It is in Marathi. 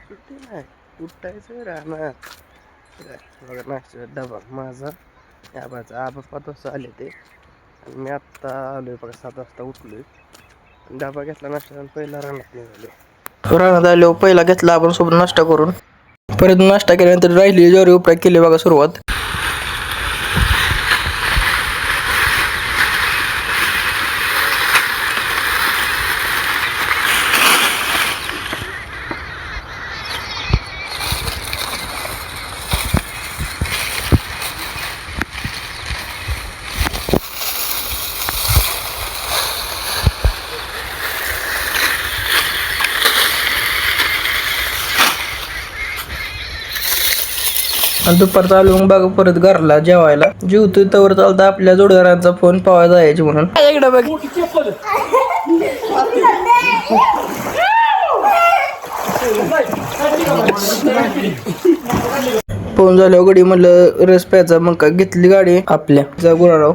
सुट्टी नाही, उठायचं राहणार. बघा नाश्त्याचा डबा माझा आबाचा. आबा 5 वाजता आले ते आणि मी आत्ता आलोय बघा 7 वाजता उठलोय. डबा घेतला नाश्ता आणि पहिला रानात निघालो. रानात आलो पहिला घेतला आपण सोबत नाश्ता करून. परत नाश्ता केल्यानंतर राहिली ज्वारी उपटा केली बघा सुरुवात. आणि दुपारचा आलो मग बघा परत घरला जेवायला. जेवतोय तवर चालता आपल्या जोडीदारांचा फोन पावा जायचे म्हणून. इकडे बघ फोन झाल्यावर गडी म्हणलं रस प्यायचा. मग का घेतली गाडी आपल्या गुराराव.